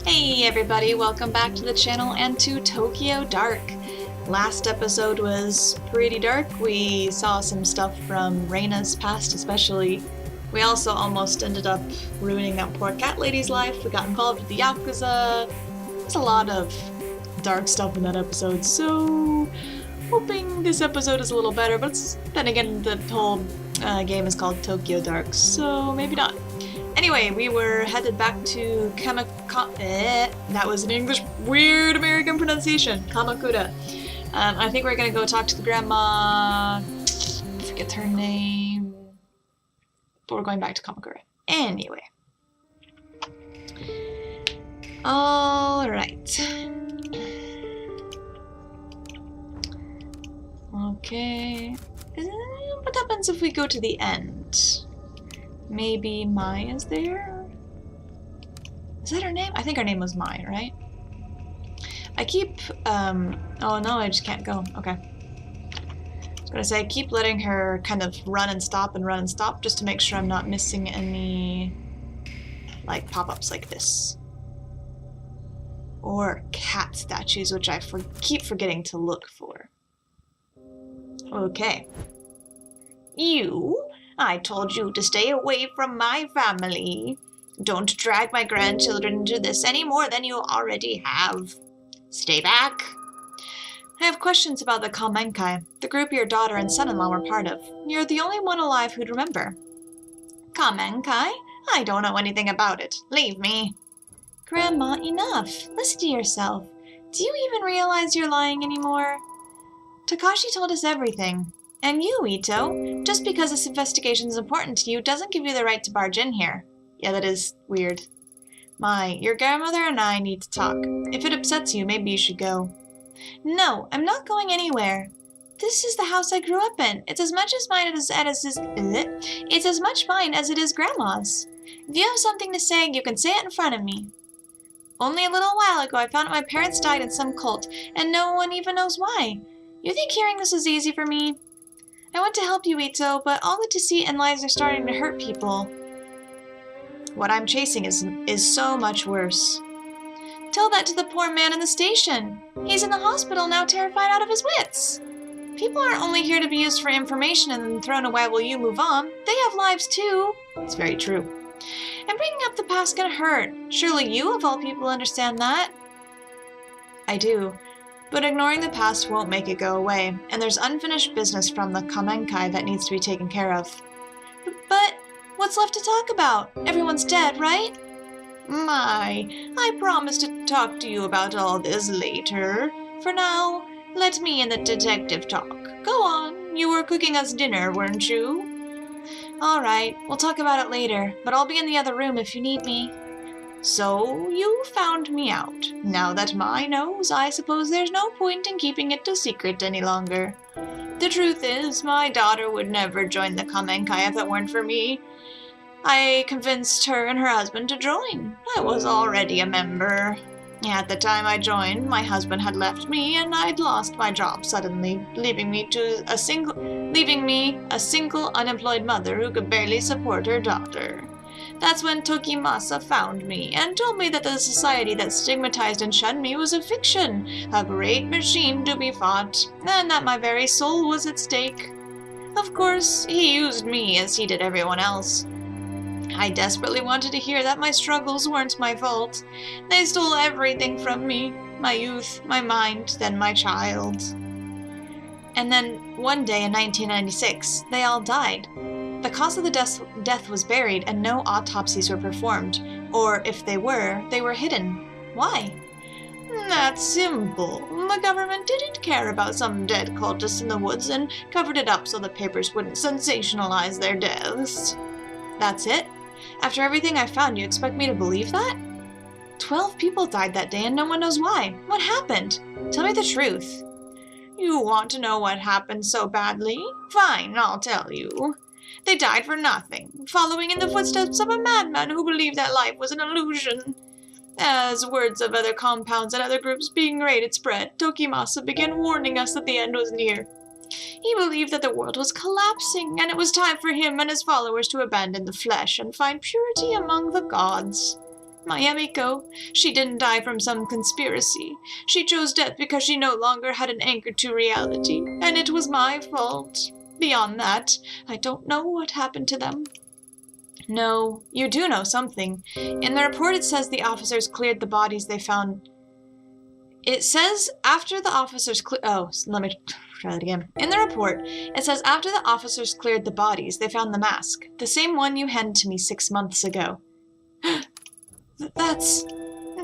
Hey everybody, welcome back to the channel and to Tokyo Dark. Last episode was pretty dark. We saw some stuff from Reina's past especially. We also almost ended up ruining that poor cat lady's life. We got involved with the Yakuza. There's a lot of dark stuff in that episode, so hoping this episode is a little better, but then again the whole game is called Tokyo Dark, so maybe not. Anyway, we were headed back to that was an English weird American pronunciation. Kamakura. I think we're gonna go talk to the grandma. I forget her name. But we're going back to Kamakura. Anyway. Alright. Okay. What happens if we go to the end? Maybe Mai is there? Is that her name? I think her name was Mai, right? I keep, oh no, I just can't go. Okay. I was gonna say, I keep letting her kind of run and stop just to make sure I'm not missing any, like, pop-ups like this. Or cat statues, which I keep forgetting to look for. Okay. I told you to stay away from my family. Don't drag my grandchildren into this any more than you already have. Stay back. I have questions about the Kamenkai, the group your daughter and son-in-law were part of. You're the only one alive who'd remember. Kamenkai? I don't know anything about it. Leave me. Grandma, enough. Listen to yourself. Do you even realize you're lying anymore? Takashi told us everything. And you, Ito, just because this investigation is important to you doesn't give you the right to barge in here. Yeah, that is weird. Mai, your grandmother and I need to talk. If it upsets you, maybe you should go. No, I'm not going anywhere. This is the house I grew up in. It's as much mine as it is Grandma's. If you have something to say, you can say it in front of me. Only a little while ago, I found out my parents died in some cult, and no one even knows why. You think hearing this was easy for me? I want to help you, Ito, but all the deceit and lies are starting to hurt people. What I'm chasing is so much worse. Tell that to the poor man in the station. He's in the hospital now, terrified out of his wits. People aren't only here to be used for information and then thrown away while you move on. They have lives too. It's very true. And bringing up the past can hurt. Surely you, of all people, understand that. I do. But ignoring the past won't make it go away, and there's unfinished business from the Kamenkai that needs to be taken care of. But what's left to talk about? Everyone's dead, right? Mai, I promised to talk to you about all this later. For now, let me and the detective talk. Go on, you were cooking us dinner, weren't you? All right, we'll talk about it later, but I'll be in the other room if you need me. So, you found me out. Now that Mai knows, I suppose there's no point in keeping it a secret any longer. The truth is, my daughter would never join the Kamenkai if it weren't for me. I convinced her and her husband to join. I was already a member. At the time I joined, my husband had left me and I'd lost my job suddenly, leaving me a single unemployed mother who could barely support her daughter. That's when Tokimasa found me and told me that the society that stigmatized and shunned me was a fiction, a great machine to be fought, and that my very soul was at stake. Of course, he used me as he did everyone else. I desperately wanted to hear that my struggles weren't my fault. They stole everything from me, my youth, my mind, then my child. And then, one day in 1996, they all died. The cause of the death was buried and no autopsies were performed, or if they were hidden. Why? That's simple. The government didn't care about some dead cultists in the woods and covered it up so the papers wouldn't sensationalize their deaths. That's it? After everything I found, you expect me to believe that? 12 people died that day and no one knows why. What happened? Tell me the truth. You want to know what happened so badly? Fine, I'll tell you. They died for nothing, following in the footsteps of a madman who believed that life was an illusion. As words of other compounds and other groups being raided spread, Tokimasa began warning us that the end was near. He believed that the world was collapsing, and it was time for him and his followers to abandon the flesh and find purity among the gods. My Emiko. She didn't die from some conspiracy. She chose death because she no longer had an anchor to reality, and it was my fault. Beyond that, I don't know what happened to them. No, you do know something. In the report it says the officers cleared the bodies they found. It says after the officers let me try that again. In the report, it says after the officers cleared the bodies, they found the mask. The same one you handed to me 6 months ago. That's...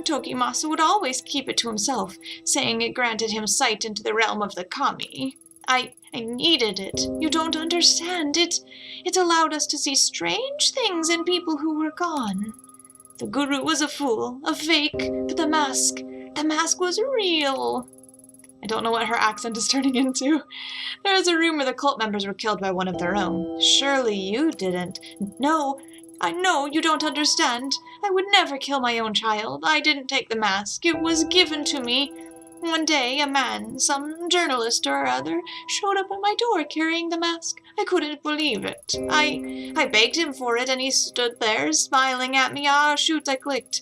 Tokimasa would always keep it to himself, saying it granted him sight into the realm of the kami. I needed it. You don't understand. It allowed us to see strange things in people who were gone. The guru was a fool, a fake, but the mask was real. I don't know what her accent is turning into. There is a rumor the cult members were killed by one of their own. Surely you didn't. No, I know you don't understand. I would never kill my own child. I didn't take the mask. It was given to me. One day, a man, some journalist or other, showed up at my door carrying the mask. I couldn't believe it. I begged him for it, and he stood there, smiling at me. Ah, shoot, I clicked.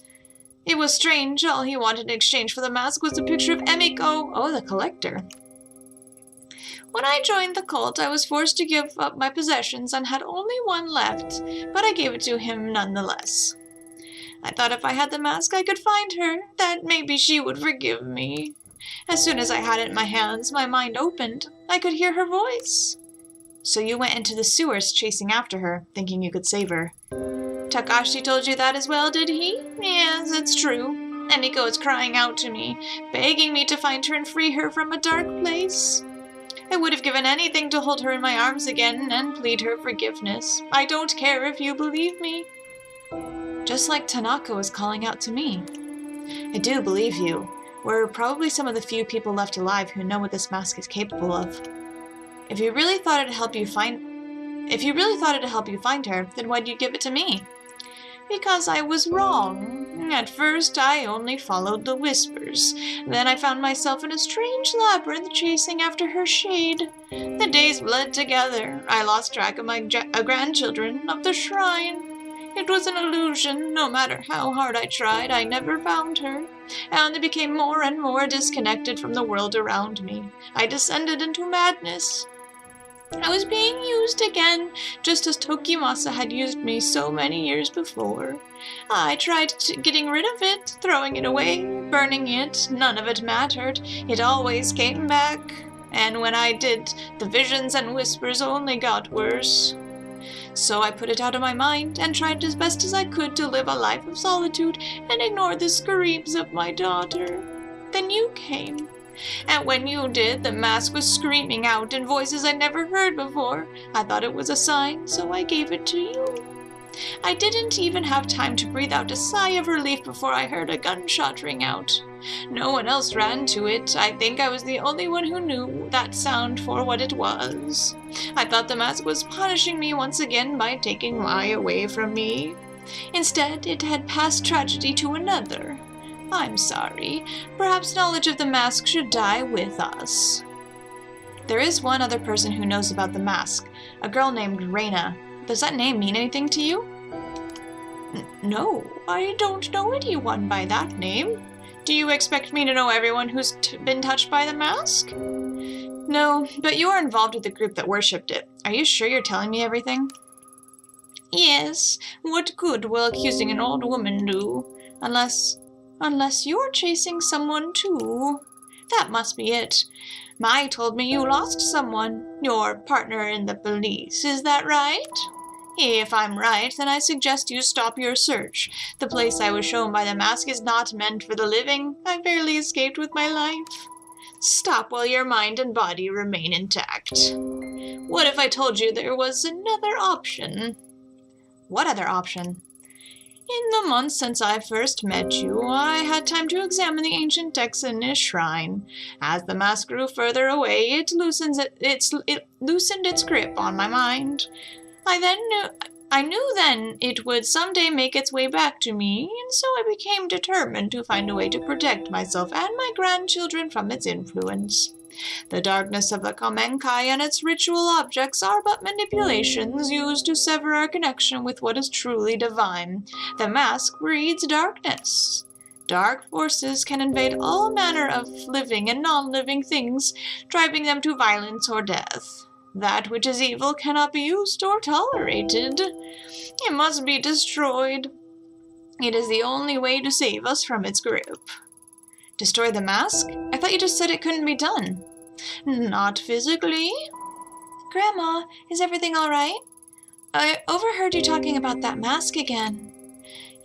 It was strange. All he wanted in exchange for the mask was a picture of Emiko. Oh, the collector. When I joined the cult, I was forced to give up my possessions and had only one left, but I gave it to him nonetheless. I thought if I had the mask, I could find her, that maybe she would forgive me. As soon as I had it in my hands, my mind opened. I could hear her voice. So you went into the sewers chasing after her, thinking you could save her. Takashi told you that as well, did he? Yes, it's true. Emiko is crying out to me, begging me to find her and free her from a dark place. I would have given anything to hold her in my arms again and plead her forgiveness. I don't care if you believe me. Just like Tanaka was calling out to me. I do believe you. We're probably some of the few people left alive who know what this mask is capable of. If you really thought it'd help you find her, then why'd you give it to me? Because I was wrong. At first, I only followed the whispers. Then I found myself in a strange labyrinth chasing after her shade. The days bled together. I lost track of my grandchildren, of the shrine. It was an illusion. No matter how hard I tried, I never found her. I only became more and more disconnected from the world around me. I descended into madness. I was being used again, just as Tokimasa had used me so many years before. I tried getting rid of it, throwing it away, burning it. None of it mattered. It always came back. And when I did, the visions and whispers only got worse. So I put it out of my mind and tried as best as I could to live a life of solitude and ignore the screams of my daughter. Then you came. And when you did, the mask was screaming out in voices I'd never heard before. I thought it was a sign, so I gave it to you. I didn't even have time to breathe out a sigh of relief before I heard a gunshot ring out. No one else ran to it. I think I was the only one who knew that sound for what it was. I thought the mask was punishing me once again by taking Mai away from me. Instead, it had passed tragedy to another. I'm sorry. Perhaps knowledge of the mask should die with us. There is one other person who knows about the mask, a girl named Reina. Does that name mean anything to you? No, I don't know anyone by that name. Do you expect me to know everyone who's been touched by the mask? No, but you are involved with the group that worshipped it. Are you sure you're telling me everything? Yes. What good will accusing an old woman do? Unless you're chasing someone too. That must be it. Mai told me you lost someone, your partner in the police. Is that right? If I'm right, then I suggest you stop your search. The place I was shown by the mask is not meant for the living. I barely escaped with my life. Stop while your mind and body remain intact. What if I told you there was another option? What other option? In the months since I first met you, I had time to examine the ancient texts in this shrine. As the mask grew further away, it loosened its grip on my mind. I knew then it would someday make its way back to me, and so I became determined to find a way to protect myself and my grandchildren from its influence. The darkness of the Kamenkai and its ritual objects are but manipulations used to sever our connection with what is truly divine. The mask breeds darkness. Dark forces can invade all manner of living and non-living things, driving them to violence or death. That which is evil cannot be used or tolerated. It must be destroyed. It is the only way to save us from its grip. Destroy the mask? I thought you just said it couldn't be done. Not physically. Grandma, is everything all right? I overheard you talking about that mask again.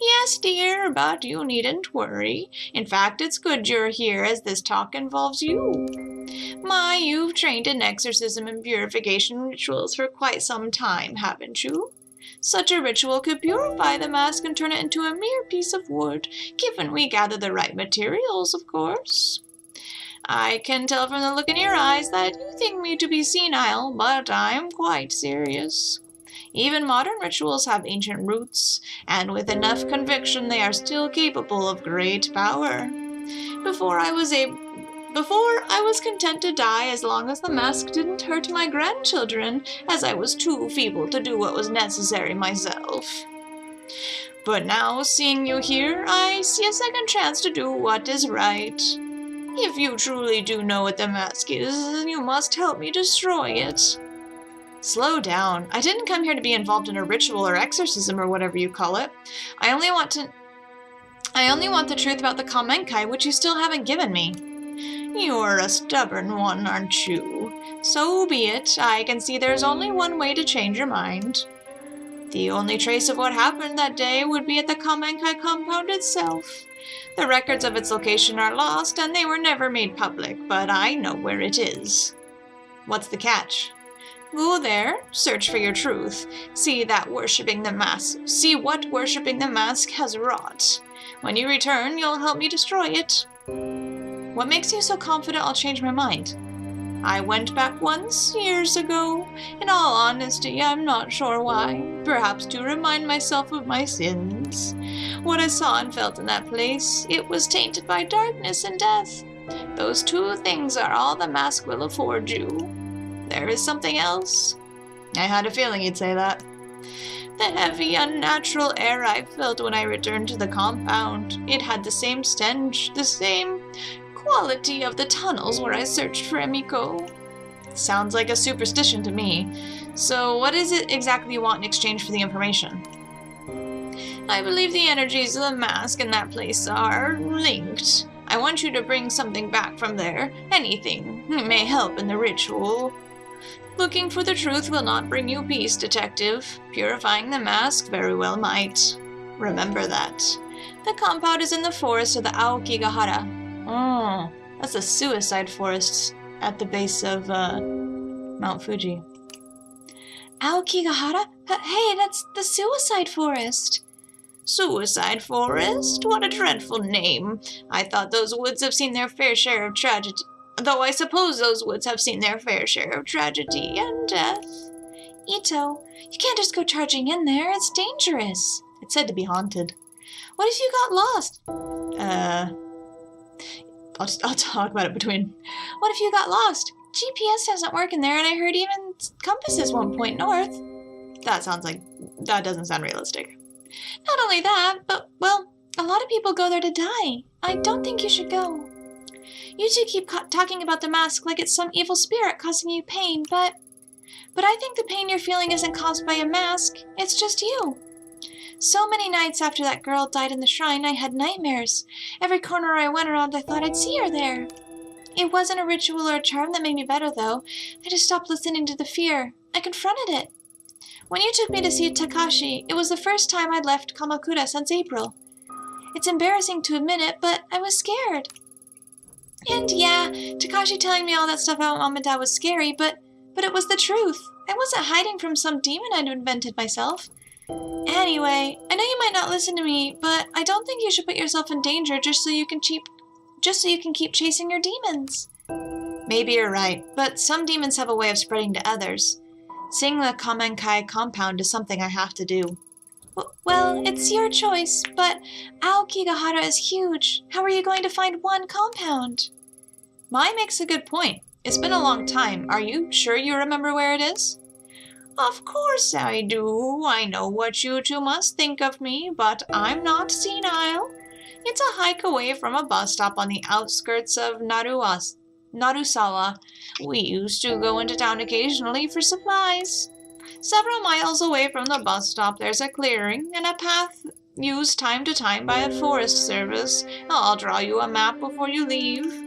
Yes, dear, but you needn't worry. In fact, it's good you're here, as this talk involves you. You've trained in exorcism and purification rituals for quite some time, haven't you? Such a ritual could purify the mask and turn it into a mere piece of wood, given we gather the right materials, of course. I can tell from the look in your eyes that you think me to be senile, but I'm quite serious. Even modern rituals have ancient roots, and with enough conviction they are still capable of great power. Before I was content to die as long as the mask didn't hurt my grandchildren, as I was too feeble to do what was necessary myself. But now, seeing you here, I see a second chance to do what is right. If you truly do know what the mask is, you must help me destroy it. Slow down. I didn't come here to be involved in a ritual or exorcism or whatever you call it. I only want the truth about the Kamenkai, which you still haven't given me. You're a stubborn one, aren't you? So be it. I can see there's only one way to change your mind. The only trace of what happened that day would be at the Kamenkai compound itself. The records of its location are lost, and they were never made public, but I know where it is. What's the catch? Go there, search for your truth, see what worshipping the mask has wrought. When you return, you'll help me destroy it. What makes you so confident I'll change my mind? I went back once, years ago. In all honesty, I'm not sure why. Perhaps to remind myself of my sins. What I saw and felt in that place, it was tainted by darkness and death. Those two things are all the mask will afford you. There is something else. I had a feeling you'd say that. The heavy, unnatural air I felt when I returned to the compound. It had the same stench, the same quality of the tunnels where I searched for Emiko. Sounds like a superstition to me. So what is it exactly you want in exchange for the information? I believe the energies of the mask in that place are linked. I want you to bring something back from there. Anything. It may help in the ritual. Looking for the truth will not bring you peace, detective. Purifying the mask very well might. Remember that. The compound is in the forest of the Aokigahara. Oh, that's a suicide forest at the base of Mount Fuji. Aokigahara? Hey, that's the suicide forest. Suicide forest? What a dreadful name. I thought those woods have seen their fair share of tragedy. Though I suppose those woods have seen their fair share of tragedy and death. Ito, you can't just go charging in there. It's dangerous. It's said to be haunted. What if you got lost? I'll talk about it between. What if you got lost? GPS doesn't work in there, and I heard even compasses won't point north. That doesn't sound realistic. Not only that, but, well, a lot of people go there to die. I don't think you should go. You two keep talking about the mask like it's some evil spirit causing you pain, but I think the pain you're feeling isn't caused by a mask. It's just you. So many nights after that girl died in the shrine, I had nightmares. Every corner I went around, I thought I'd see her there. It wasn't a ritual or a charm that made me better, though. I just stopped listening to the fear. I confronted it. When you took me to see Takashi, it was the first time I'd left Kamakura since April. It's embarrassing to admit it, but I was scared. And yeah, Takashi telling me all that stuff about Mom and Dad was scary, but it was the truth. I wasn't hiding from some demon I'd invented myself. Anyway, I know you might not listen to me, but I don't think you should put yourself in danger just so you can keep chasing your demons. Maybe you're right, but some demons have a way of spreading to others. Seeing the Kamenkai compound is something I have to do. Well, it's your choice, but Aokigahara is huge. How are you going to find one compound? Mai makes a good point. It's been a long time. Are you sure you remember where it is? Of course I do. I know what you two must think of me, but I'm not senile. It's a hike away from a bus stop on the outskirts of Narusawa. We used to go into town occasionally for supplies. Several miles away from the bus stop, there's a clearing and a path used time to time by a forest service. I'll draw you a map before you leave.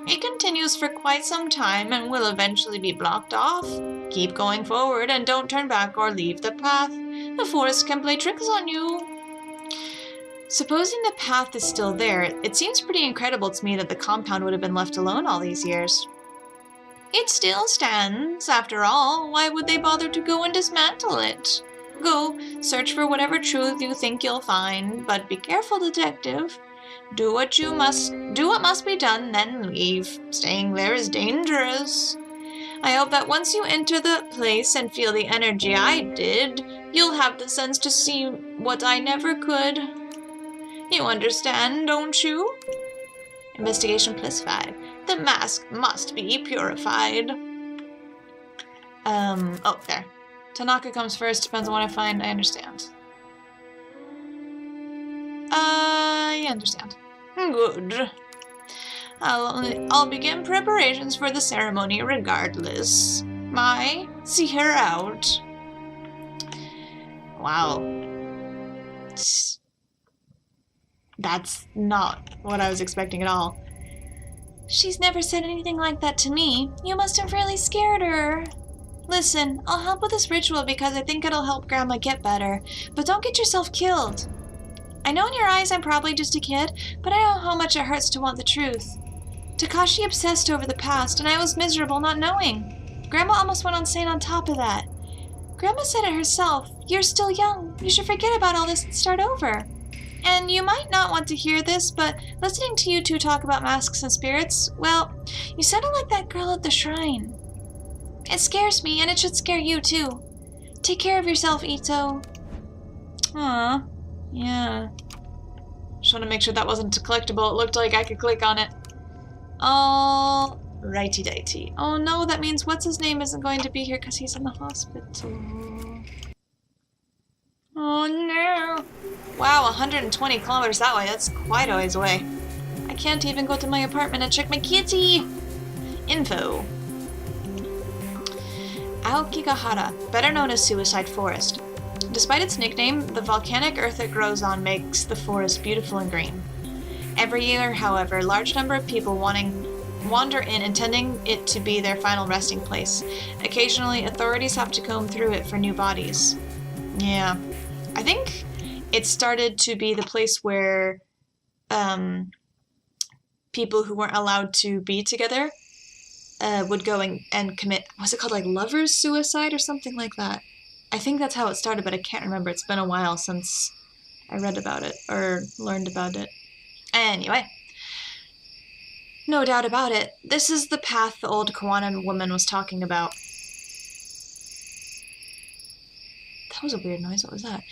It continues for quite some time and will eventually be blocked off. Keep going forward and don't turn back or leave the path. The forest can play tricks on you. Supposing the path is still there, it seems pretty incredible to me that the compound would have been left alone all these years. It still stands. After all, why would they bother to go and dismantle it? Go, search for whatever truth you think you'll find, but be careful, detective. Do what must be done, then leave. Staying there is dangerous. I hope that once you enter the place and feel the energy I did, you'll have the sense to see what I never could. You understand, don't you? Investigation +5. The mask must be purified. Oh, there. Tanaka comes first, depends on what I find, I understand. I understand. Good. I'll begin preparations for the ceremony regardless. See her out. Wow. That's not what I was expecting at all. She's never said anything like that to me. You must have really scared her. Listen, I'll help with this ritual because I think it'll help Grandma get better, but don't get yourself killed. I know in your eyes I'm probably just a kid, but I know how much it hurts to want the truth. Takashi obsessed over the past, and I was miserable not knowing. Grandma almost went insane on top of that. Grandma said it herself. You're still young. You should forget about all this and start over. And you might not want to hear this, but listening to you two talk about masks and spirits, well, you sounded like that girl at the shrine. It scares me, and it should scare you too. Take care of yourself, Ito. Aw, yeah. Just want to make sure that wasn't a collectible. It looked like I could click on it. All righty-dighty. Oh no, that means what's-his-name isn't going to be here because he's in the hospital. Oh no. Wow, 120 kilometers that way. That's quite a ways away. I can't even go to my apartment and check my kitty. Info. Aokigahara, better known as Suicide Forest. Despite its nickname, the volcanic earth it grows on makes the forest beautiful and green. Every year, however, a large number of people wander in intending it to be their final resting place. Occasionally, authorities have to comb through it for new bodies. Yeah. I think it started to be the place where people who weren't allowed to be together would go and commit, was it called like lovers suicide or something like that? I think that's how it started, but I can't remember. It's been a while since I read about it or learned about it. Anyway, no doubt about it, this is the path the old Kawanan woman was talking about. That was a weird noise. What was that?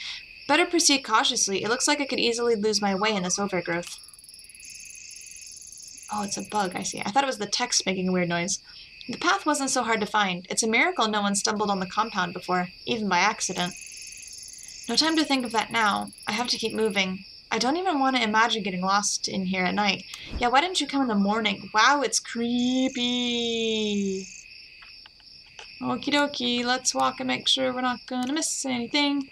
Better proceed cautiously. It looks like I could easily lose my way in this overgrowth. Oh, it's a bug, I see. I thought it was the text making a weird noise. The path wasn't so hard to find. It's a miracle no one stumbled on the compound before, even by accident. No time to think of that now. I have to keep moving. I don't even want to imagine getting lost in here at night. Yeah, why didn't you come in the morning? Wow, it's creepy. Okie dokie, let's walk and make sure we're not gonna miss anything.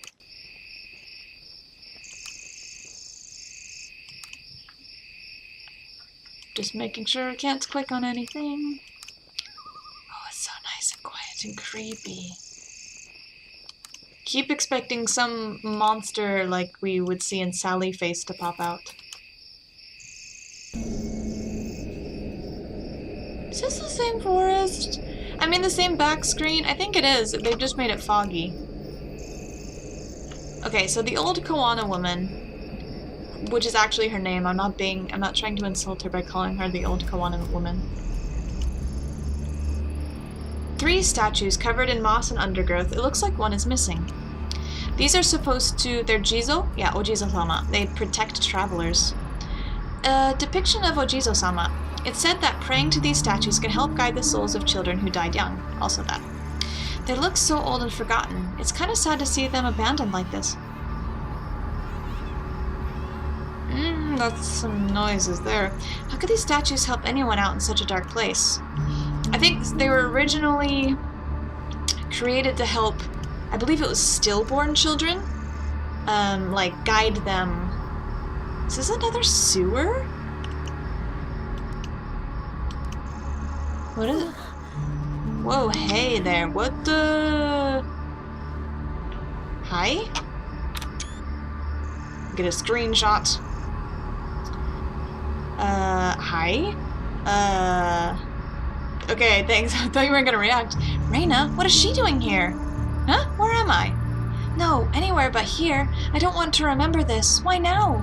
Just making sure I can't click on anything. Oh, it's so nice and quiet and creepy. Keep expecting some monster like we would see in Sally Face to pop out. Is this the same forest? I mean the same back screen? I think it is. They've just made it foggy. Okay, so the old Kawana woman, which is actually her name. I'm not trying to insult her by calling her the old Kawana woman. 3 statues covered in moss and undergrowth. It looks like one is missing. These are supposed to, they're Jizo? Yeah, Ojizo-sama. They protect travelers. A depiction of Ojizo-sama. It said that praying to these statues can help guide the souls of children who died young. Also that. They look so old and forgotten. It's kind of sad to see them abandoned like this. That's some noises there. How could these statues help anyone out in such a dark place? I think they were originally created to help, I believe it was stillborn children, like guide them. Is this another sewer? What is it? Whoa, hey there, what the? Hi? Get a screenshot. Hi? Okay, thanks. I thought you weren't gonna react. Reina, what is she doing here? Huh? Where am I? No, anywhere but here. I don't want to remember this. Why now?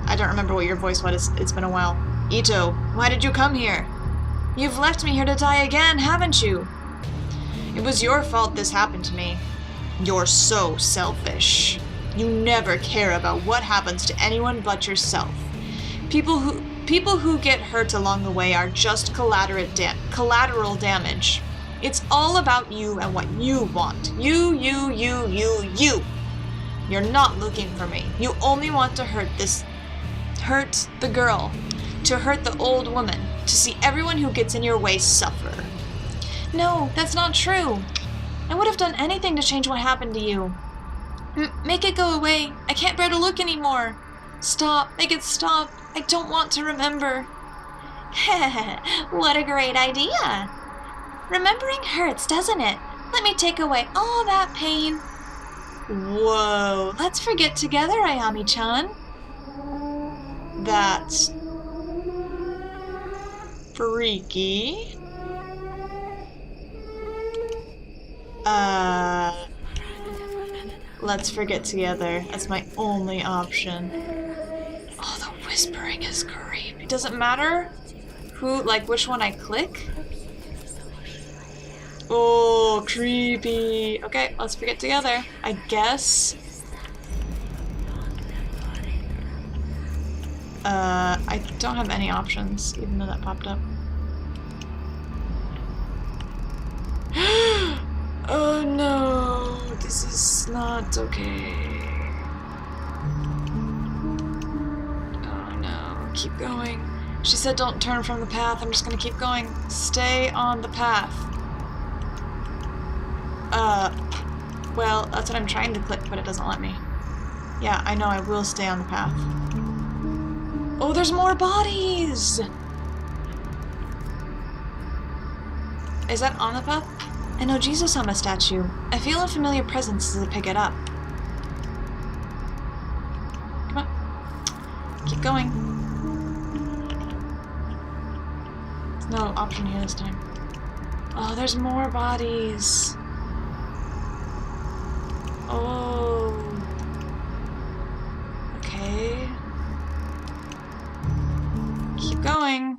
I don't remember what your voice was. It's been a while. Ito, why did you come here? You've left me here to die again, haven't you? It was your fault this happened to me. You're so selfish. You never care about what happens to anyone but yourself. People who get hurt along the way are just collateral damage. It's all about you and what you want. You. You're not looking for me. You only want to hurt the girl, to hurt the old woman, to see everyone who gets in your way suffer. No, that's not true. I would have done anything to change what happened to you. Make it go away. I can't bear to look anymore. Stop. Make it stop. I don't want to remember. What a great idea. Remembering hurts, doesn't it? Let me take away all that pain. Whoa. Let's forget together, Ayami-chan. That's freaky. Let's forget together. That's my only option. Oh, the whispering is creepy. Does it matter which one I click? Oh, creepy. Okay, let's forget together, I guess. I don't have any options, even though that popped up. Oh no, this is not okay. Oh no, keep going. She said don't turn from the path. I'm just gonna keep going. Stay on the path. Well, that's what I'm trying to click, but it doesn't let me. Yeah, I know, I will stay on the path. Oh, there's more bodies! Is that on the path? An Ojizo-sama statue. I feel a familiar presence as I pick it up. Come on. Keep going. There's no option here this time. Oh, there's more bodies. Oh. Okay. Keep going.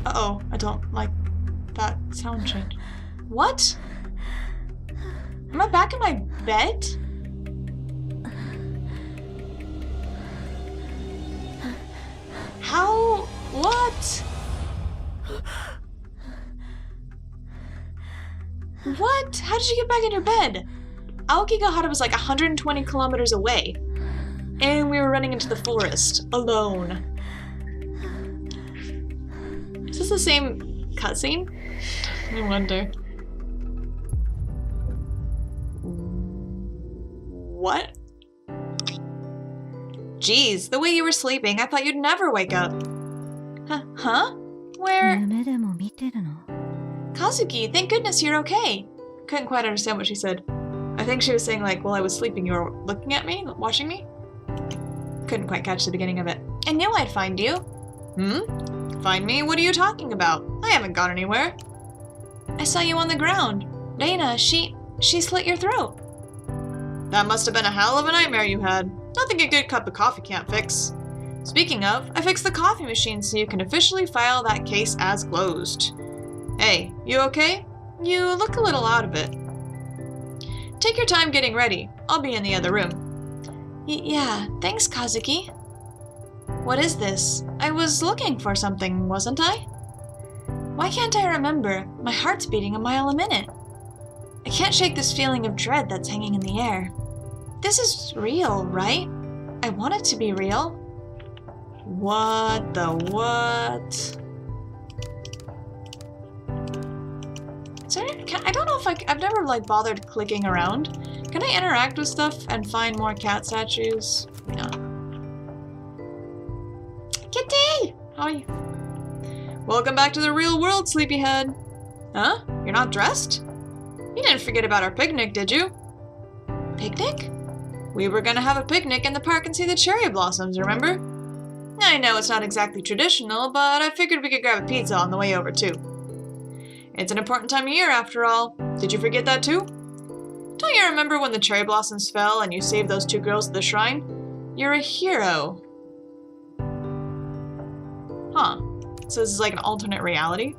Uh-oh, I don't like that sound change. What? Am I back in my bed? How? What? What? How did you get back in your bed? Aokigahara was like 120 kilometers away. And we were running into the forest, alone. Is this the same cutscene? I wonder. What? Jeez, the way you were sleeping, I thought you'd never wake up. Huh? Where? Kazuki, thank goodness you're okay. Couldn't quite understand what she said. I think she was saying like, while I was sleeping, you were looking at me, watching me? Couldn't quite catch the beginning of it. I knew I'd find you. Find me? What are you talking about? I haven't gone anywhere. I saw you on the ground. Reina, she slit your throat. That must have been a hell of a nightmare you had. Nothing a good cup of coffee can't fix. Speaking of, I fixed the coffee machine so you can officially file that case as closed. Hey, you okay? You look a little out of it. Take your time getting ready. I'll be in the other room. Yeah, thanks, Kazuki. What is this? I was looking for something, wasn't I? Why can't I remember? My heart's beating a mile a minute. I can't shake this feeling of dread that's hanging in the air. This is real, right? I want it to be real. What the what? I don't know if I've never bothered clicking around. Can I interact with stuff and find more cat statues? No. Kitty! How are you? Welcome back to the real world, sleepyhead. Huh? You're not dressed? You didn't forget about our picnic, did you? Picnic? We were gonna have a picnic in the park and see the cherry blossoms, remember? I know it's not exactly traditional, but I figured we could grab a pizza on the way over, too. It's an important time of year, after all. Did you forget that, too? Don't you remember when the cherry blossoms fell and you saved those 2 girls at the shrine? You're a hero. Huh. So this is like an alternate reality?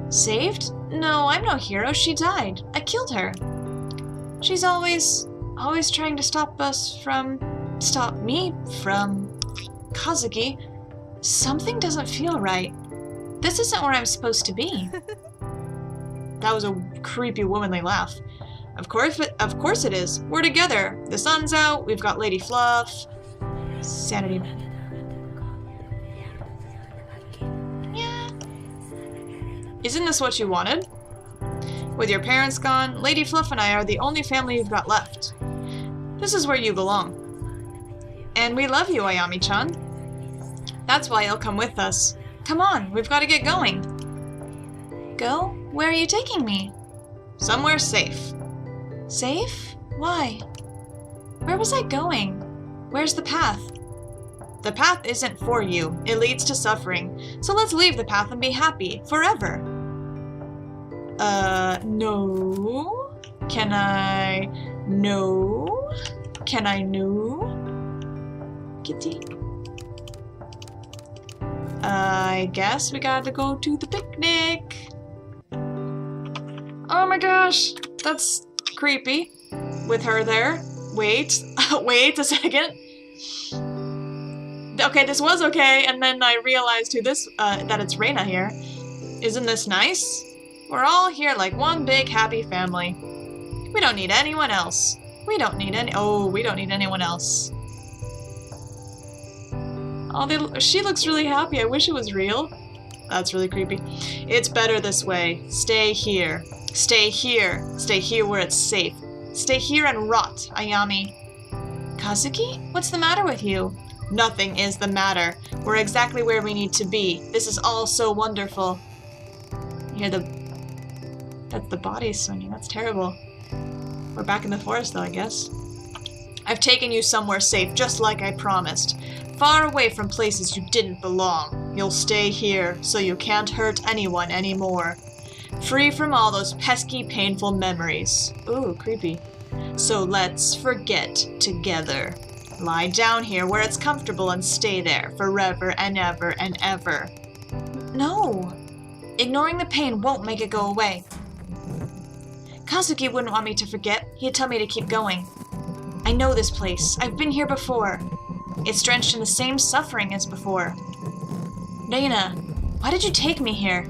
Saved? No, I'm no hero. She died. I killed her. She's always trying to stop me from... Kazuki, something doesn't feel right. This isn't where I'm supposed to be. That was a creepy womanly laugh. Of course it is. We're together. The sun's out. We've got Lady Fluff. Sanity. Yeah. Isn't this what you wanted? With your parents gone, Lady Fluff and I are the only family you've got left. This is where you belong. And we love you, Ayami-chan. That's why you'll come with us. Come on, we've got to get going. Go? Where are you taking me? Somewhere safe. Safe? Why? Where was I going? Where's the path? The path isn't for you. It leads to suffering. So let's leave the path and be happy. Forever. No. Can I? No. Can I? No. Kitty. I guess we gotta go to the picnic. Oh my gosh, that's creepy. With her there. Wait, wait a second. Okay, this was okay, and then I realized that it's Reina here. Isn't this nice? We're all here like one big happy family. We don't need anyone else. We don't need anyone else. Oh, she looks really happy. I wish it was real. That's really creepy. It's better this way. Stay here. Stay here. Stay here where it's safe. Stay here and rot, Ayami. Kazuki? What's the matter with you? Nothing is the matter. We're exactly where we need to be. This is all so wonderful. You hear that's the body swinging. That's terrible. We're back in the forest though, I guess. I've taken you somewhere safe, just like I promised. Far away from places you didn't belong. You'll stay here, so you can't hurt anyone anymore. Free from all those pesky, painful memories. Ooh, creepy. So let's forget together. Lie down here where it's comfortable and stay there forever and ever and ever. No. Ignoring the pain won't make it go away. Kazuki wouldn't want me to forget. He'd tell me to keep going. I know this place. I've been here before. It's drenched in the same suffering as before. Reina, why did you take me here?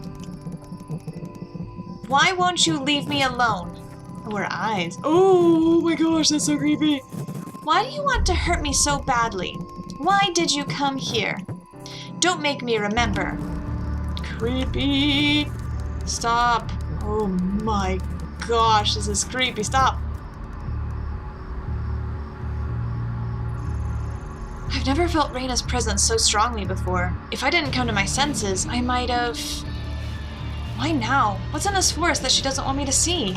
Why won't you leave me alone? Oh, her eyes. Oh my gosh, that's so creepy. Why do you want to hurt me so badly? Why did you come here? Don't make me remember. Creepy. Stop. Oh my gosh, this is creepy. Stop. I've never felt Reina's presence so strongly before. If I didn't come to my senses, I might have... Why now? What's in this forest that she doesn't want me to see?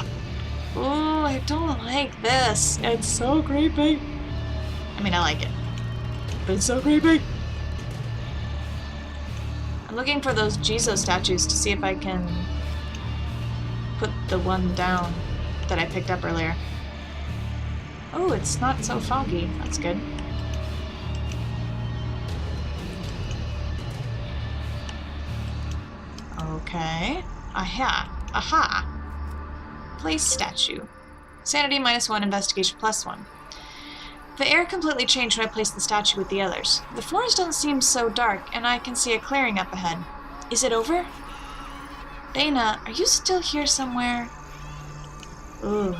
Oh, I don't like this. It's so creepy. I mean, I like it. But it's so creepy. I'm looking for those Jizo statues to see if I can put the one down that I picked up earlier. Oh, it's not so foggy. That's good. Okay. Aha. Aha. Place statue. Sanity -1, investigation +1. The air completely changed when I placed the statue with the others. The forest doesn't seem so dark, and I can see a clearing up ahead. Is it over? Reina, are you still here somewhere? Ooh.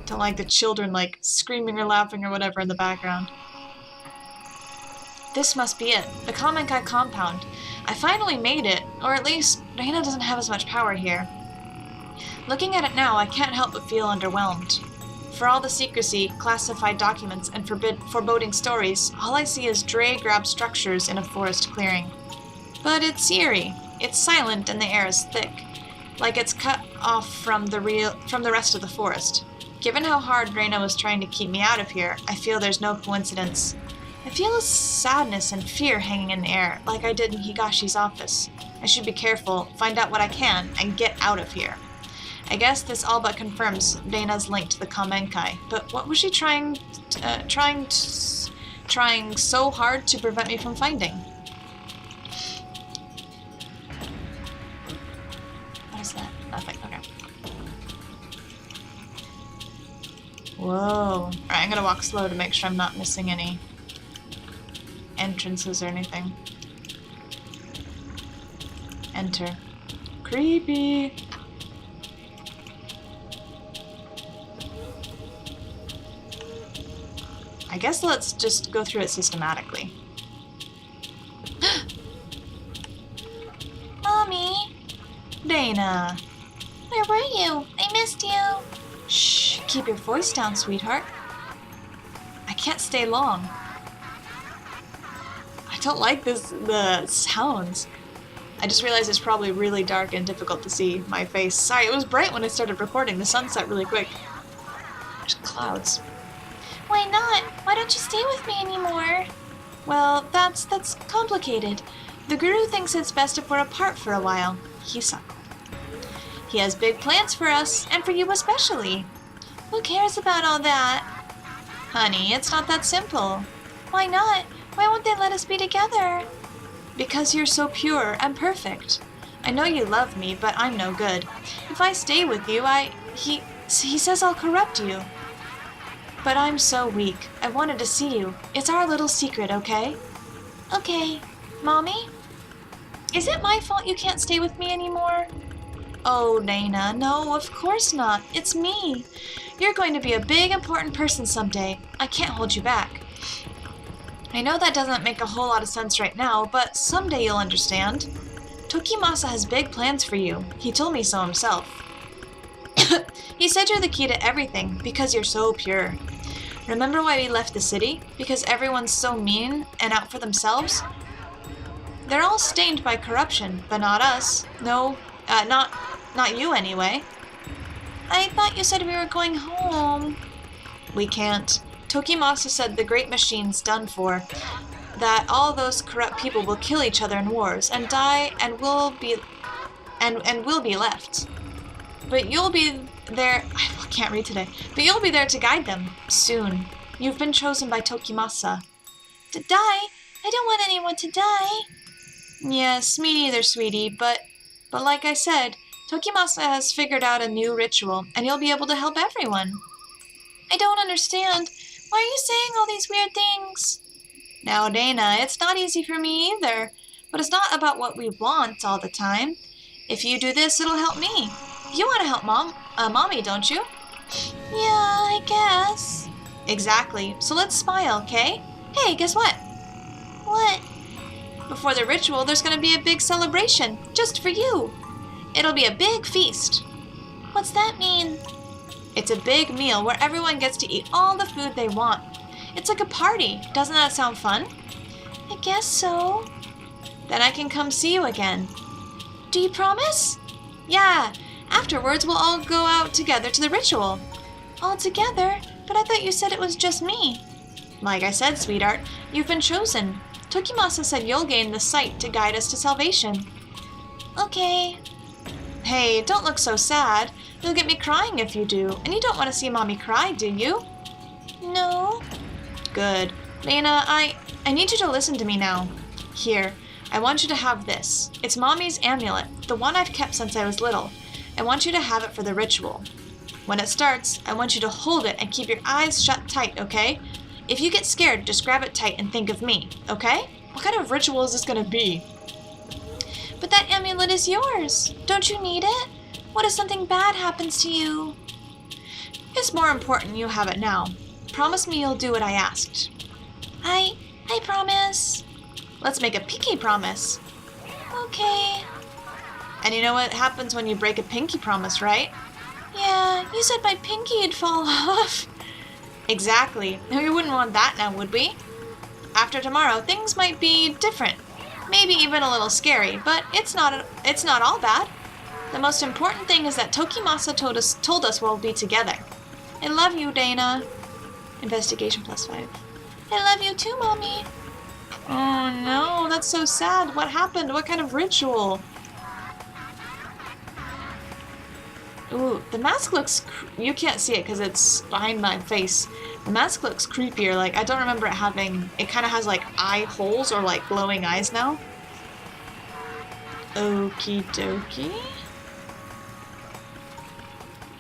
Don't like the children, like, screaming or laughing or whatever in the background. This must be it. The Kamenkai compound. I finally made it, or at least Reina doesn't have as much power here. Looking at it now, I can't help but feel underwhelmed. For all the secrecy, classified documents, and foreboding stories, all I see is Dre-grab structures in a forest clearing. But it's eerie. It's silent and the air is thick, like it's cut off from the rest of the forest. Given how hard Reina was trying to keep me out of here, I feel there's no coincidence. I feel a sadness and fear hanging in the air, like I did in Higashi's office. I should be careful, find out what I can, and get out of here. I guess this all but confirms Reina's link to the Kamenkai, but what was she trying so hard to prevent me from finding? What is that? Nothing. Okay. Whoa. Alright, I'm gonna walk slow to make sure I'm not missing any entrances or anything. Enter. Creepy. I guess let's just go through it systematically. Mommy! Reina! Where were you? I missed you! Shh, keep your voice down, sweetheart. I can't stay long. I don't like the sounds. I just realized it's probably really dark and difficult to see my face. Sorry, it was bright when I started recording. The sun set really quick. There's clouds. Why not? Why don't you stay with me anymore? Well, that's complicated. The guru thinks it's best if we're apart for a while. He has big plans for us, and for you especially. Who cares about all that? Honey, it's not that simple. Why not? Why won't they let us be together? Because you're so pure and perfect. I know you love me, but I'm no good. If I stay with you, he says I'll corrupt you. But I'm so weak. I wanted to see you. It's our little secret, okay? Okay. Mommy? Is it my fault you can't stay with me anymore? Oh, Reina, no, of course not. It's me. You're going to be a big, important person someday. I can't hold you back. I know that doesn't make a whole lot of sense right now, but someday you'll understand. Tokimasa has big plans for you. He told me so himself. He said you're the key to everything because you're so pure. Remember why we left the city? Because everyone's so mean and out for themselves? They're all stained by corruption, but not us. No, not you anyway. I thought you said we were going home. We can't. Tokimasa said the great machine's done for. That all those corrupt people will kill each other in wars and die and we'll be left. But you'll be there. I can't read today. But you'll be there to guide them soon. You've been chosen by Tokimasa. To die? I don't want anyone to die. Yes, me neither, sweetie. But like I said, Tokimasa has figured out a new ritual, and you'll be able to help everyone. I don't understand. Why are you saying all these weird things? Now, Reina, it's not easy for me either. But it's not about what we want all the time. If you do this, it'll help me. You want to help Mommy, don't you? Yeah, I guess. Exactly. So let's smile, okay? Hey, guess what? What? Before the ritual, there's going to be a big celebration, just for you. It'll be a big feast. What's that mean? It's a big meal where everyone gets to eat all the food they want. It's like a party. Doesn't that sound fun? I guess so. Then I can come see you again. Do you promise? Yeah. Afterwards, we'll all go out together to the ritual. All together? But I thought you said it was just me. Like I said, sweetheart, you've been chosen. Tokimasa said you'll gain the sight to guide us to salvation. Okay. Hey, don't look so sad. You'll get me crying if you do, and you don't want to see Mommy cry, do you? No. Good. Reina, I need you to listen to me now. Here, I want you to have this. It's Mommy's amulet, the one I've kept since I was little. I want you to have it for the ritual. When it starts, I want you to hold it and keep your eyes shut tight, okay? If you get scared, just grab it tight and think of me, okay? What kind of ritual is this gonna be? But that amulet is yours. Don't you need it? What if something bad happens to you? It's more important you have it now. Promise me you'll do what I asked. I promise. Let's make a pinky promise. Okay. And you know what happens when you break a pinky promise, right? Yeah, you said my pinky'd fall off. Exactly. We wouldn't want that now, would we? After tomorrow, things might be different. Maybe even a little scary, but it's not all bad. The most important thing is that Tokimasa told us we'll be together. I love you, Dana. Investigation +5. I love you too, Mommy. Oh no, that's so sad. What happened? What kind of ritual? Ooh, the mask looks... You can't see it because it's behind my face. The mask looks creepier. Like, I don't remember it having... It kind of has, like, eye holes or, like, glowing eyes now. Okie dokie.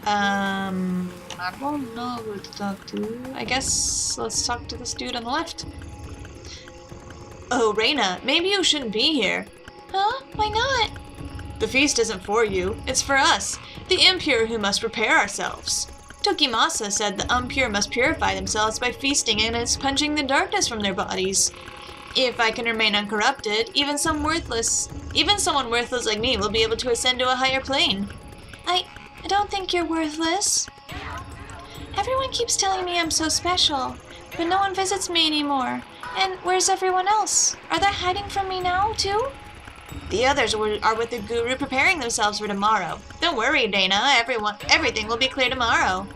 I don't know who to talk to. I guess let's talk to this dude on the left. Oh, Reina, maybe you shouldn't be here. Huh? Why not? The feast isn't for you. It's for us, the impure who must prepare ourselves. Tokimasa said the impure must purify themselves by feasting and expunging the darkness from their bodies. If I can remain uncorrupted, even someone worthless like me will be able to ascend to a higher plane. I don't think you're worthless. Everyone keeps telling me I'm so special, but no one visits me anymore. And where's everyone else? Are they hiding from me now, too? The others are with the guru preparing themselves for tomorrow. Don't worry, Dana. Everything will be clear tomorrow.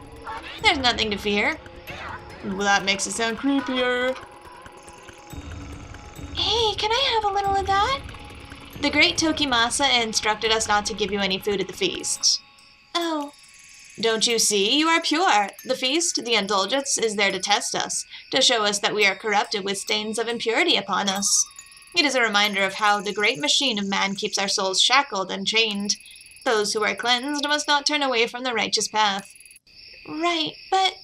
There's nothing to fear. Well, that makes it sound creepier. Hey, can I have a little of that? The great Tokimasa instructed us not to give you any food at the feast. Oh. Don't you see? You are pure. The feast, the indulgence, is there to test us, to show us that we are corrupted with stains of impurity upon us. It is a reminder of how the great machine of man keeps our souls shackled and chained. Those who are cleansed must not turn away from the righteous path. Right, but...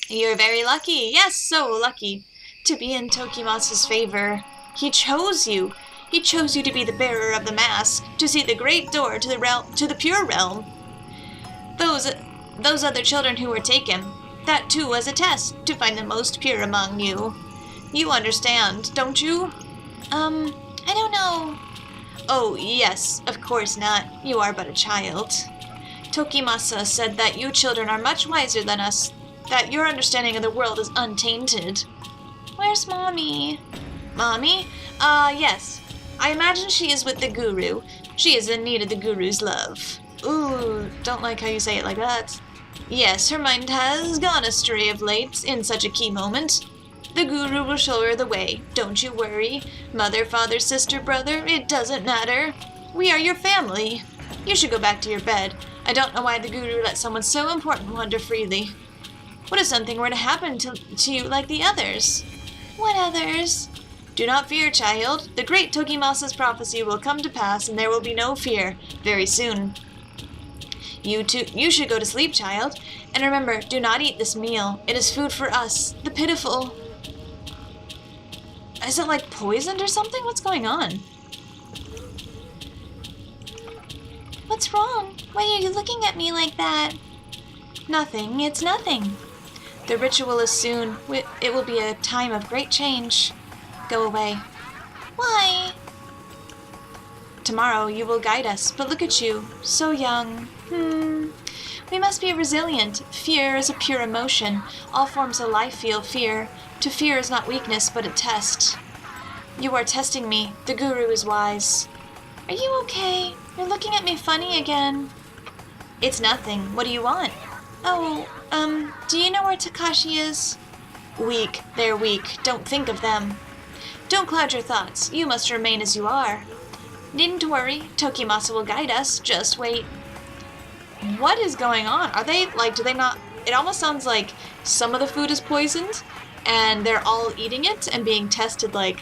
You're very lucky, yes, so lucky, to be in Tokimasa's favor. He chose you. He chose you to be the bearer of the mask, to see the great door to the pure realm. Those other children who were taken, that too was a test, to find the most pure among you. You understand, don't you? I don't know. Oh, yes, of course not. You are but a child. Tokimasa said that you children are much wiser than us, that your understanding of the world is untainted. Where's Mommy? Mommy? Yes. I imagine she is with the guru. She is in need of the guru's love. Ooh, don't like how you say it like that. Yes, her mind has gone astray of late in such a key moment. The guru will show her the way. Don't you worry. Mother, father, sister, brother, it doesn't matter. We are your family. You should go back to your bed. I don't know why the guru let someone so important wander freely. What if something were to happen to you like the others? What others? Do not fear, child. The great Tokimasa's prophecy will come to pass, and there will be no fear very soon. You should go to sleep, child. And remember, do not eat this meal. It is food for us, the pitiful. Is it like poisoned or something? What's going on? What's wrong? Why are you looking at me like that? Nothing. It's nothing. The ritual is soon. It will be a time of great change. Go away. Why? Tomorrow you will guide us, but look at you, so young. We must be resilient. Fear is a pure emotion. All forms of life feel fear. To fear is not weakness, but a test. You are testing me. The guru is wise. Are you okay? You're looking at me funny again. It's nothing. What do you want? Oh, do you know where Takashi is? Weak. They're weak. Don't think of them. Don't cloud your thoughts. You must remain as you are. Needn't worry. Tokimasa will guide us. Just wait. What is going on? Are they, like, do they not... It almost sounds like some of the food is poisoned, and they're all eating it and being tested, like,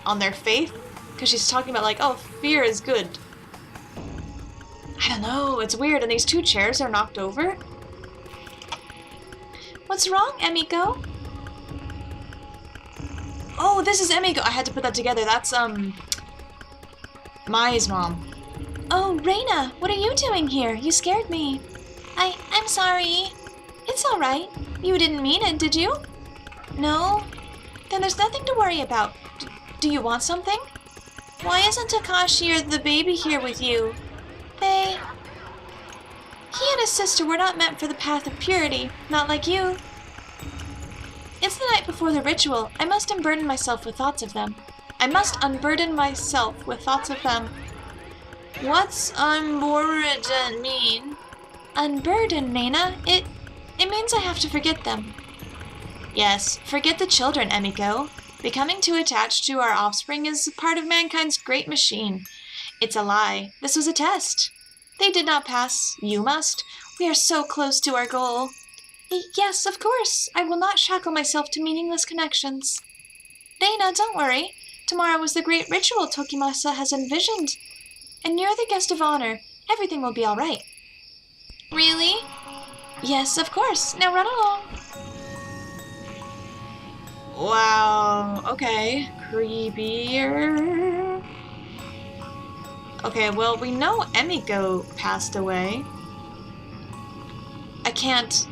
on their faith. Because she's talking about, like, oh, fear is good. I don't know. It's weird. And these two chairs are knocked over. What's wrong, Emiko? Oh, this is Emiko. I had to put that together. That's, Mai's mom. Oh, Reina, what are you doing here? You scared me. I'm sorry. It's all right. You didn't mean it, did you? No? Then there's nothing to worry about. Do you want something? Why isn't Takashi or the baby here with you? He and his sister were not meant for the path of purity, not like you. It's the night before the ritual. I must unburden myself with thoughts of them. What's unburden mean? Unburden, Reina. It means I have to forget them. Yes, forget the children, Emiko. Becoming too attached to our offspring is part of mankind's great machine. It's a lie. This was a test. They did not pass. You must. We are so close to our goal. Yes, of course. I will not shackle myself to meaningless connections. Reina, don't worry. Tomorrow is the great ritual Tokimasa has envisioned. And you're the guest of honor. Everything will be all right. Really? Yes, of course. Now run along. Wow. Okay. Creepier. Okay, well, we know Emiko passed away. I can't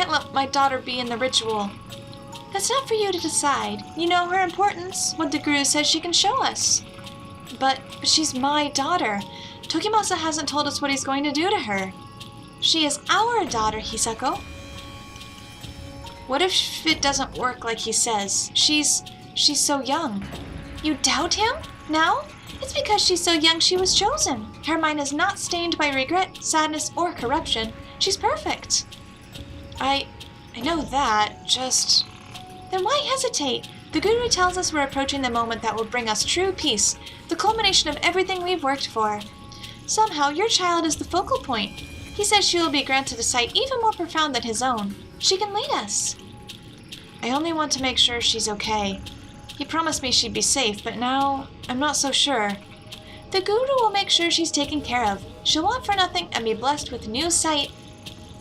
let my daughter be in the ritual. That's not for you to decide. You know her importance, what the guru says she can show us. But she's my daughter. Tokimasa hasn't told us what he's going to do to her. She is our daughter, Hisako. What if it doesn't work like he says? She's so young. You doubt him? Now? It's because she's so young she was chosen. Her mind is not stained by regret, sadness, or corruption. She's perfect. I know that, just... Then why hesitate? The Guru tells us we're approaching the moment that will bring us true peace, the culmination of everything we've worked for. Somehow, your child is the focal point. He says she will be granted a sight even more profound than his own. She can lead us. I only want to make sure she's okay. He promised me she'd be safe, but now I'm not so sure. The Guru will make sure she's taken care of. She'll want for nothing and be blessed with new sight.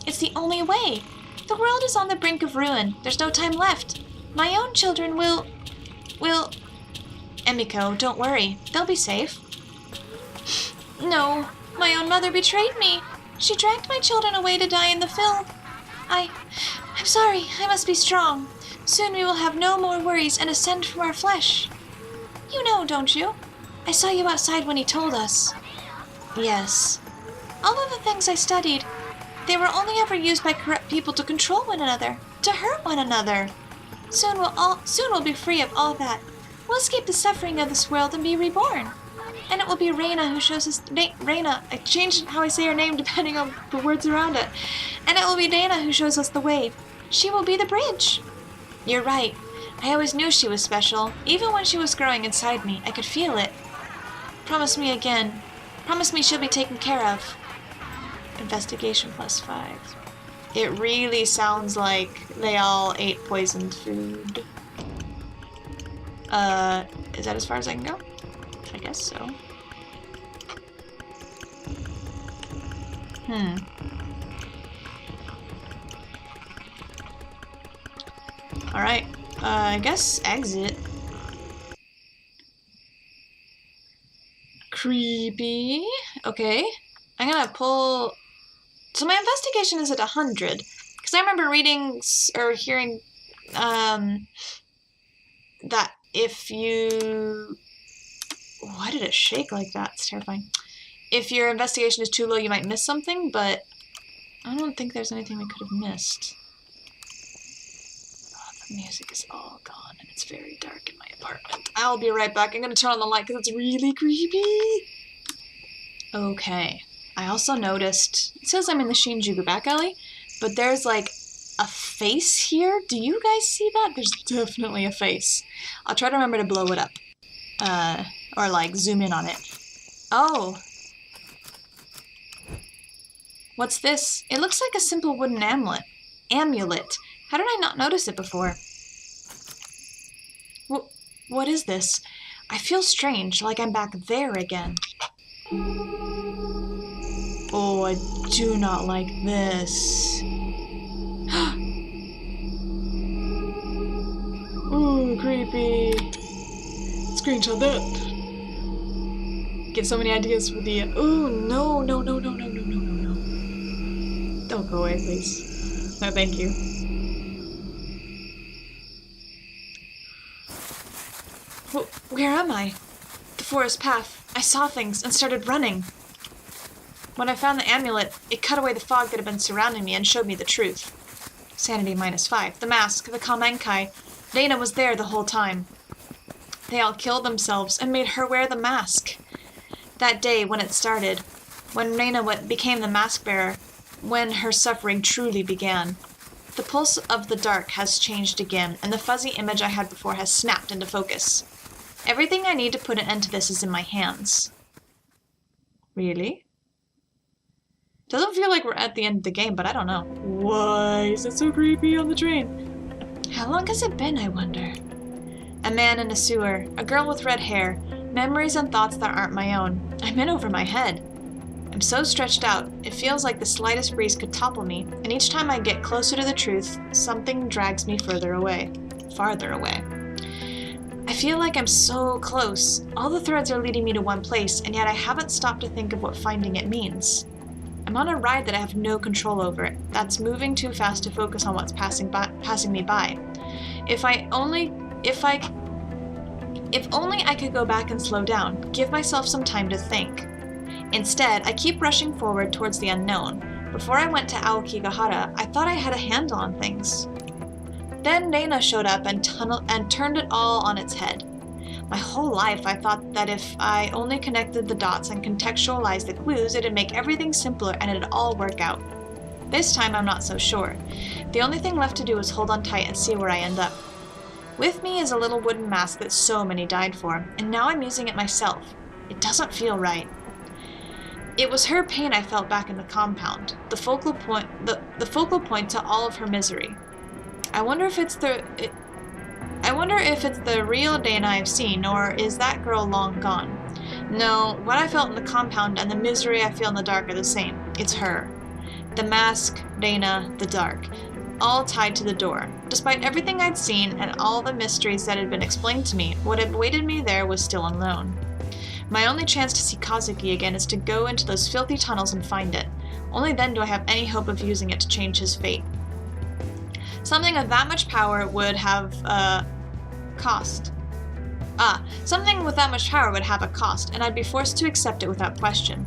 It's the only way. The world is on the brink of ruin. There's no time left. My own children will... Emiko, don't worry. They'll be safe. No, my own mother betrayed me. She dragged my children away to die in the field. I'm sorry. I must be strong. Soon we will have no more worries and ascend from our flesh. You know, don't you? I saw you outside when he told us. Yes. All of the things I studied, they were only ever used by corrupt people to control one another, to hurt one another. Soon we'll be free of all that. We'll escape the suffering of this world and be reborn. And it will be Reina who shows us... Reina, I changed how I say her name depending on the words around it. And it will be Reina who shows us the way. She will be the bridge. You're right. I always knew she was special. Even when she was growing inside me, I could feel it. Promise me again. Promise me she'll be taken care of. Investigation +5. It really sounds like they all ate poisoned food. Is that as far as I can go? I guess so. Alright, I guess exit. Creepy. Okay. I'm gonna pull... So my investigation is at 100. Because I remember reading or hearing that if you... Why did it shake like that? It's terrifying. If your investigation is too low, you might miss something, but I don't think there's anything we could have missed. Oh, the music is all gone, and it's very dark in my apartment. I'll be right back. I'm gonna turn on the light because it's really creepy. Okay. I also noticed, it says I'm in the Shinjuku back alley, but there's like a face here. Do you guys see that? There's definitely a face. I'll try to remember to blow it up. Or like zoom in on it. Oh. What's this? It looks like a simple wooden amulet. How did I not notice it before? What is this? I feel strange, like I'm back there again. Oh, I do not like this. so creepy. Screenshot that. Get so many ideas for the... Oh, no. Don't go away, please. No, thank you. Where am I? The forest path. I saw things and started running. When I found the amulet, it cut away the fog that had been surrounding me and showed me the truth. Sanity -5. The mask, the Kamenkai. Reina was there the whole time. They all killed themselves and made her wear the mask. That day, when it started, when Reina became the mask bearer, when her suffering truly began. The pulse of the dark has changed again, and the fuzzy image I had before has snapped into focus. Everything I need to put an end to this is in my hands. Really? Doesn't feel like we're at the end of the game, but I don't know. Why is it so creepy on the train? How long has it been, I wonder? A man in a sewer, a girl with red hair, memories and thoughts that aren't my own. I'm in over my head. I'm so stretched out, it feels like the slightest breeze could topple me, and each time I get closer to the truth, something drags me farther away. I feel like I'm so close. All the threads are leading me to one place, and yet I haven't stopped to think of what finding it means. I'm on a ride that I have no control over, that's moving too fast to focus on what's passing me by. If only I could go back and slow down, give myself some time to think. Instead, I keep rushing forward towards the unknown. Before I went to Aokigahara, I thought I had a handle on things. Then Reina showed up and turned it all on its head. My whole life I thought that if I only connected the dots and contextualized the clues, it'd make everything simpler and it'd all work out. This time I'm not so sure. The only thing left to do is hold on tight and see where I end up. With me is a little wooden mask that so many died for, and now I'm using it myself. It doesn't feel right. It was her pain I felt back in the compound, the focal point to all of her misery. I wonder if it's the real Reina I've seen, or is that girl long gone? No, what I felt in the compound and the misery I feel in the dark are the same. It's her. The mask, Reina, the dark, all tied to the door. Despite everything I'd seen and all the mysteries that had been explained to me, what had awaited me there was still unknown. My only chance to see Kazuki again is to go into those filthy tunnels and find it. Only then do I have any hope of using it to change his fate. Something of that much power would have a cost. Something with that much power would have a cost, and I'd be forced to accept it without question.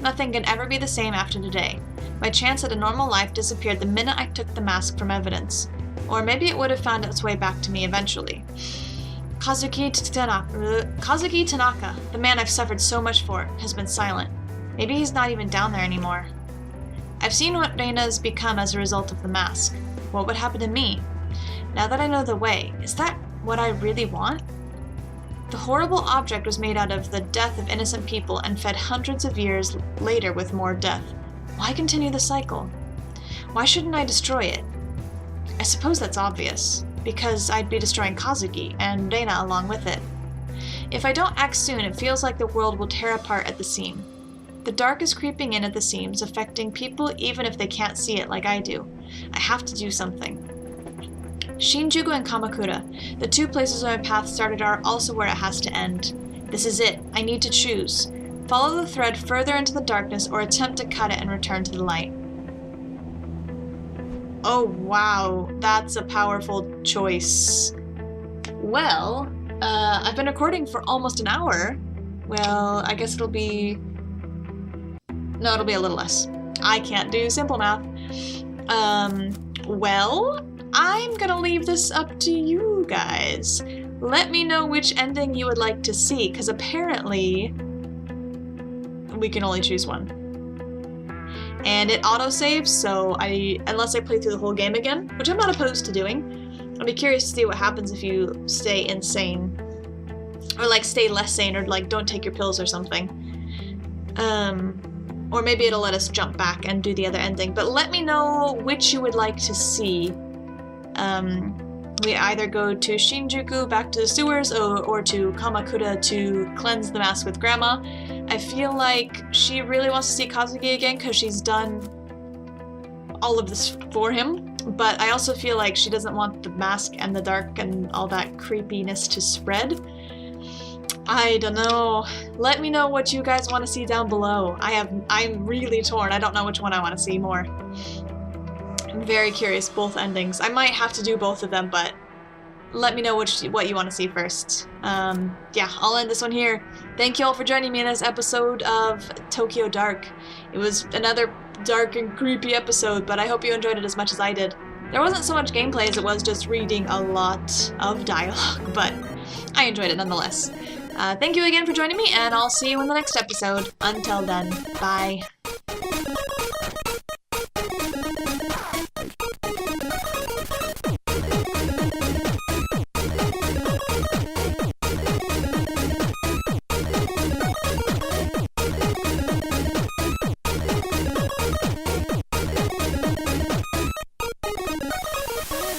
Nothing can ever be the same after today. My chance at a normal life disappeared the minute I took the mask from evidence. Or maybe it would have found its way back to me eventually. Kazuki Tanaka, the man I've suffered so much for, has been silent. Maybe he's not even down there anymore. I've seen what Reina's become as a result of the mask. What would happen to me? Now that I know the way, is that what I really want? The horrible object was made out of the death of innocent people and fed hundreds of years later with more death. Why continue the cycle? Why shouldn't I destroy it? I suppose that's obvious, because I'd be destroying Kazuki and Reina along with it. If I don't act soon, it feels like the world will tear apart at the seam. The dark is creeping in at the seams, affecting people even if they can't see it like I do. I have to do something. Shinjuku and Kamakura, the two places where my path started, are also where it has to end. This is it. I need to choose. Follow the thread further into the darkness or attempt to cut it and return to the light. Oh wow, that's a powerful choice. Well, I've been recording for almost an hour. Well, I guess it'll be a little less. I can't do simple math. Well, I'm gonna leave this up to you guys. Let me know which ending you would like to see, because apparently we can only choose one. And it autosaves, so unless I play through the whole game again, which I'm not opposed to doing, I'll be curious to see what happens if you stay insane. Or like stay less sane, or like don't take your pills or something. Or maybe it'll let us jump back and do the other ending. But let me know which you would like to see. We either go to Shinjuku, back to the sewers, or to Kamakura to cleanse the mask with Grandma. I feel like she really wants to see Kazuki again because she's done all of this for him. but I also feel like she doesn't want the mask and the dark and all that creepiness to spread. I don't know. Let me know what you guys want to see down below. I'm really torn. I don't know which one I want to see more. I'm very curious, both endings. I might have to do both of them, but let me know what you want to see first. Yeah, I'll end this one here. Thank you all for joining me in this episode of Tokyo Dark. It was another dark and creepy episode, but I hope you enjoyed it as much as I did. There wasn't so much gameplay as it was just reading a lot of dialogue, but I enjoyed it nonetheless. Thank you again for joining me, and I'll see you in the next episode. Until then, bye.